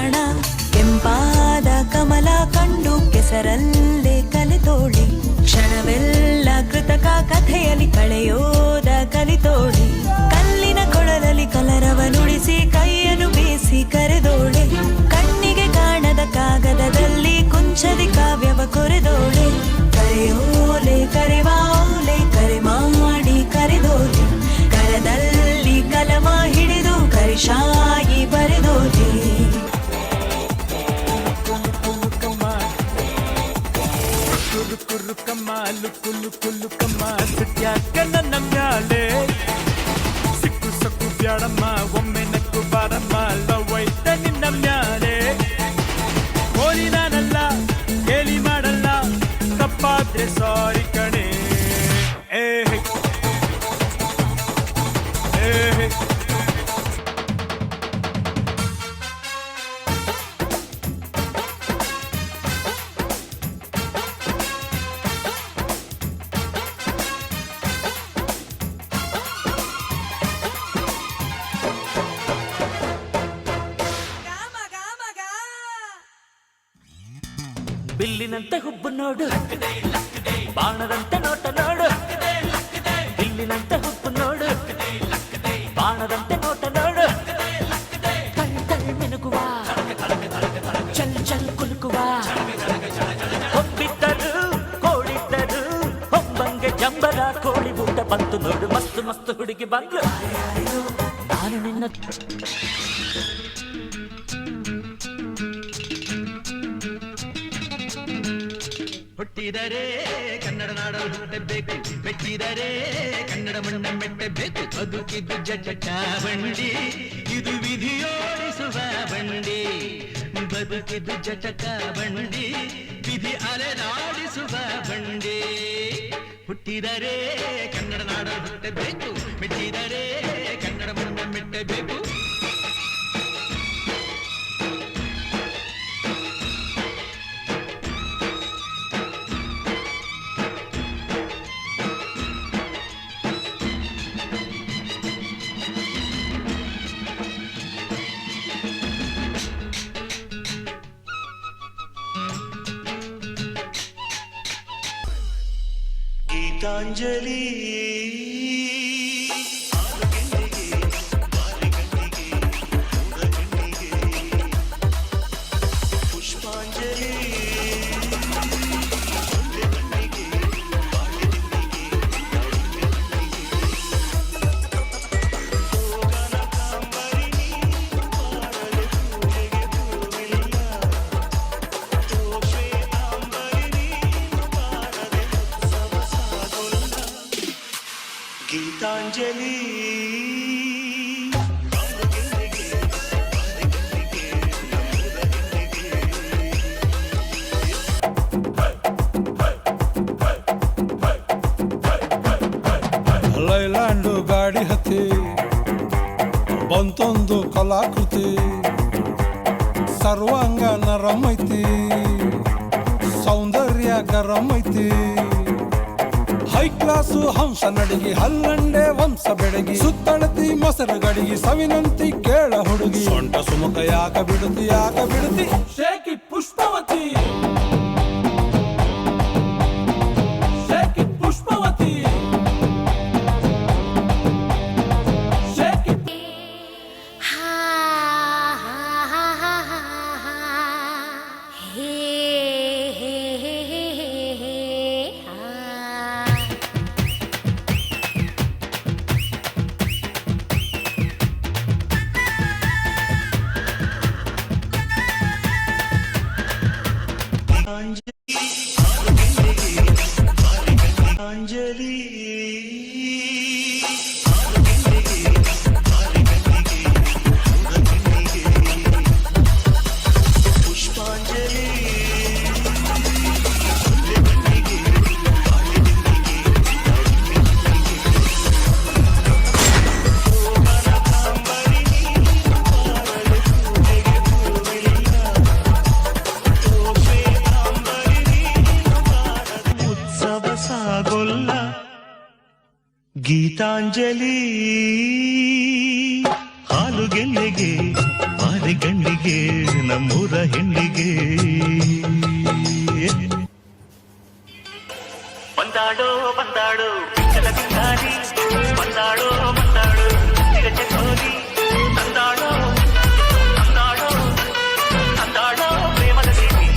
ಪ್ರಾಣ ಕೆಂಪಾದ ಕಮಲ ಕಂಡು ಕೆಸರಲ್ಲೇ ಕಲಿತೋಳಿ ಕ್ಷಣವೆಲ್ಲ ಕೃತಕ ಕಥೆಯಲ್ಲಿ ಕಳೆಯೋದ ಕಲಿತೋಳಿ ಕಲ್ಲಿನ ಕೊಳಲಲ್ಲಿ ಕಲರವ ನುಡಿಸಿ ಕೈಯನ್ನು ಬೀಸಿ ಕರೆದೋಳೆ ಕಣ್ಣಿಗೆ ಕಾಣದ ಕಾಗದದಲ್ಲಿ ಕುಂಚದಿ ಕಾವ್ಯವ ಕೊರೆದೋಳೆ ಕರೆಯೋಲೆ ಕರೆವಾಲೆ ಕರೆ ಮಾಡಿ ಕರೆದೋಲೆ ಕರದಲ್ಲಿ ಕಲಮ ಹಿಡಿದು ಕರಿಶಾಯಿ ಬರೆದೋಲೆ ನನ್ನ ಮ್ಯಾಲೆ ಸಿಕ್ಕು ಸಕ್ಕು ಬ್ಯಾಡಮ್ಮ ಒಮ್ಮೆ ನಕ್ಕು ಬಾರಮ್ಮ ಲವೈತ ನಿನ್ನ ಮ್ಯಾಲೆ ಹೋಲಿ ನಾನಲ್ಲ ಹೇಳಿ ಮಾಡಲ್ಲ ತಪ್ಪಾದ್ರೆ ಸಾರಿ ಕಣೆ ಏ ಬಿಲ್ಲಿನಂತೆ ಹುಬ್ಬು ನೋಡು ಬಾಣದಂತೆ ನೋಟ ನೋಡು ಬಿಲ್ಲಿನಂತೆ ಹುಬ್ಬು ನೋಡು ಬಾಣದಂತೆ ನೋಟ ನೋಡು ಕಣ್ ಕಣ್ ಮಿನುಗುವ ಚಲ್ ಚಲ್ ಕುಲುಕುವ ಹೊಬ್ಬಿದ್ದರು ಕೋಡಿದ್ದರು ಹೊಂಬಂಗೆ ಜಂಬರ ಕೋಳಿ ಊಟ ಬಂತು ನೋಡು ಮಸ್ತು ಮಸ್ತು ಹುಡುಗಿ ಬಂದ್ಲು ನಾನು ನಿನ್ನ ಹುಟ್ಟಿದರೆ ಕನ್ನಡ ನಾಡಲು ಹುಟ್ಟಬೇಕು ಮೆಟ್ಟಿದರೆ ಕನ್ನಡ ಮಣ್ಣ ಮೆಟ್ಟಬೇಕು ಬದುಕಿದ್ದು ಜಟ ಬಂಡಿ ಇದು ವಿಧಿಯೋಡಿಸುವ ಬಂಡಿ ಬದುಕಿದ್ದು ಜಟಕ ಬಂಡಿ ವಿಧಿ ಅಲೆದಾಡಿಸುವ ಬಂಡಿ ಹುಟ್ಟಿದರೆ ಕನ್ನಡ ನಾಡಲು ಹುಟ್ಟಬೇಕು ಮೆಟ್ಟಿದರೆ ಕನ್ನಡ ಮಣ್ಣ ಮೆಟ್ಟಬೇಕು ಗೀತಾಂಜಲಿ ಪುಷ್ಪಾಂಜಲಿ ಗೀತಾಂಜಲಿ ಲೈಲ್ಯಾಂಡು ಗಾಡಿ ಹತ್ತಿ ಬಂತೊಂದು ಕಲಾಕೃತಿ ಸರ್ವಾಂಗ ನರಂ ಐತಿ ಸೌಂದರ್ಯ ಗರಂ ಐತಿ ಹೈ ಕ್ಲಾಸು ಹಂಸ ನಡಿಗೆ ಹಲ್ಲಂಡೆ ವಂಶ ಬೆಡಗಿ ಸುತ್ತಳತಿ ಮೊಸರು ಗಡಿಗೆ ಸವಿನಂತಿ ಕೇಳ ಹುಡುಗಿ ಸೊಂಟ ಸುಮುಖ ಯಾಕ ಬಿಡುತ್ತಿ ಶೇಕಿ ಪುಷ್ಪವತಿ ಶೇಕಿ ಪುಷ್ಪವತಿ ಶೇಕಿ ಅಂಜಲಿ ಪುಷ್ಪಾಂಜಲಿ ಗೀತಾಂಜಲಿ ಹಾಲು ಗೆಲ್ಲೆಗೆ ಬಾರಿ ಗಂಡಿಗೆ ನಮ್ಮೂರ ಹೆಣ್ಣಿಗೆ ಬಂದಾಡೋ ಬಂದಾಡೋ ಬಿಕ್ಕಲ ಬಿಂದಾಡಿ ಬಂದಾಡೋ ಬಂದಾಡೋ ತಿರಚೆ ಕೋರಿ ತಂದಾಡೋ ತಂದಾಡೋ ತಂದಾಡೋ ಪ್ರೇಮದ ಸೀಟಿ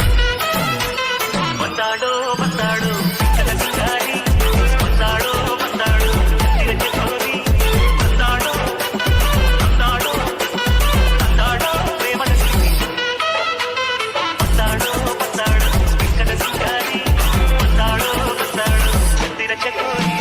ಬಂದಾಡೋ ಬಂದಾಡೋ ಬಿಕ್ಕಲ ಬಿಂದಾಡಿ ಬಂದಾಡೋ ಬಂದಾಡೋ ತಿರಚೆ ಕೋರಿ ತಂದಾಡೋ ತಂದಾಡೋ ತಂದಾಡೋ ಪ್ರೇಮದ ಸೀಟಿ ಬಂದಾಡೋ ಬಂದಾಡೋ ಬಿಕ್ಕಲ ಬಿಂದಾಡಿ ಬಂದಾಡೋ ಬಂದಾಡೋ ತಿರಚೆ ಕೋರಿ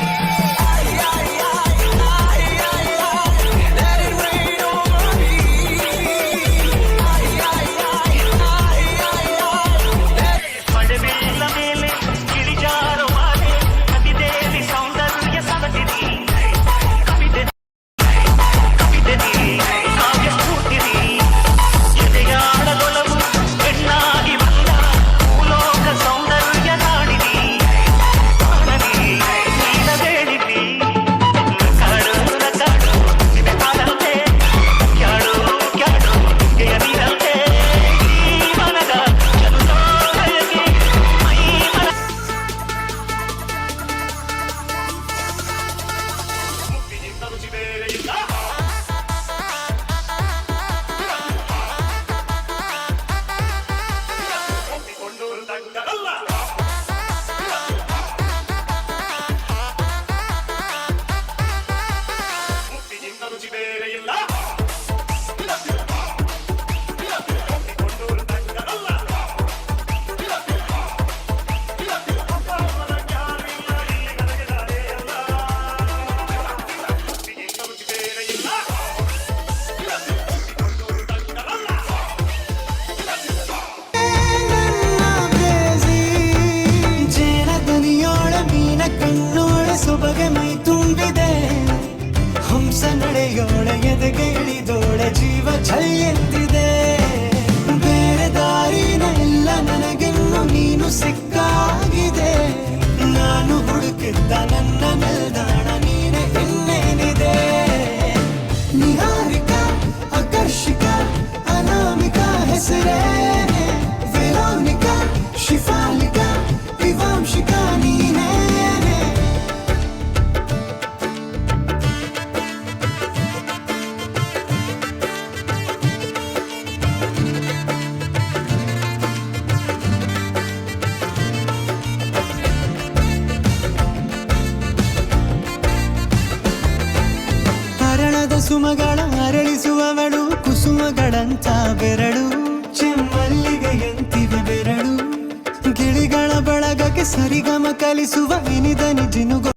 ಮಡವೆಲ್ಲ ಮೇಲೆ ಗಿಳಿಜಾರೋ ಮಾಲೆ ಕವಿದೇವಿ ಸೌಂದರ್ಯ ಸವತಿರಿ ಕವಿತೆ ಕವಿತೆರಿ ಕಾವ್ಯ ಸ್ಫೂರ್ತಿರಿ ಎದೆಯಾಳದೊಲವು ಹೆಣ್ಣಾಗಿ ಬಂದ ಭೂಲೋಕ ಸೌಂದರ್ಯ ನಾಡಿರಿ ಕಾಣರಿ ನೀಲವೇಣಿರಿ ಕಾಡು ಕಾಡು ನಿಮೆ ಕಾಡಂತೆ ಕ್ಯಾಡು ಕ್ಯಾಡು ಗೆಯ ನೀರಂತೆ ಈ ಮನದ ಚಂದೋದಯಕ್ಕೆ ಮೈ ಮನ ಜೇನದನಿಯೋಳ ಮೀನ ಕಣ್ಣೋಳ ಸೊಬಗೆ ಮೈ ತುಂಬಿದೆ ಹಂಸ ನಡೆಯೋಳ ಎದೆಗೆ ಇಳಿದೋಳ ಜೀವ ಛೈ ಎಂದಿದೆ ಬೇರೆ ದಾರಿನ ಇಲ್ಲ ನನಗೆನ್ನು ನೀನು ಸಿಕ್ಕಾಗಿದೆ ನಾನು ಹುಡುಕಿದ್ದ ನನ್ನ ನಿಲ್ದಾಣ ನೀನೆ ಇನ್ನೇನಿದೆ ನಿಹಾರಿಕಾ ಆಕರ್ಷಿಕಾ ಅನಾಮಿಕಾ ಹೆಸರೇ ವೆರೋನಿಕಾ ಶಿಫಾಲಿಕಾ ವಿವಾಂಶಿಕಾ ನೀನೇ ಹರಣದ ಸುಮಗಳ ಅರಳಿಸುವವಳು ಕುಸುಮಗಳಂತ ಬೆರಳು ಚೆಮ್ಮಲ್ಲಿಗೆಯಂತಿವೆ ಬೆರಳು ಗಿಳಿಗಳ ಬಳಗಕ್ಕೆ ಸರಿಗಮ ಕಲಿಸುವ ಇನಿದನಿ ಜಿನುಗೊ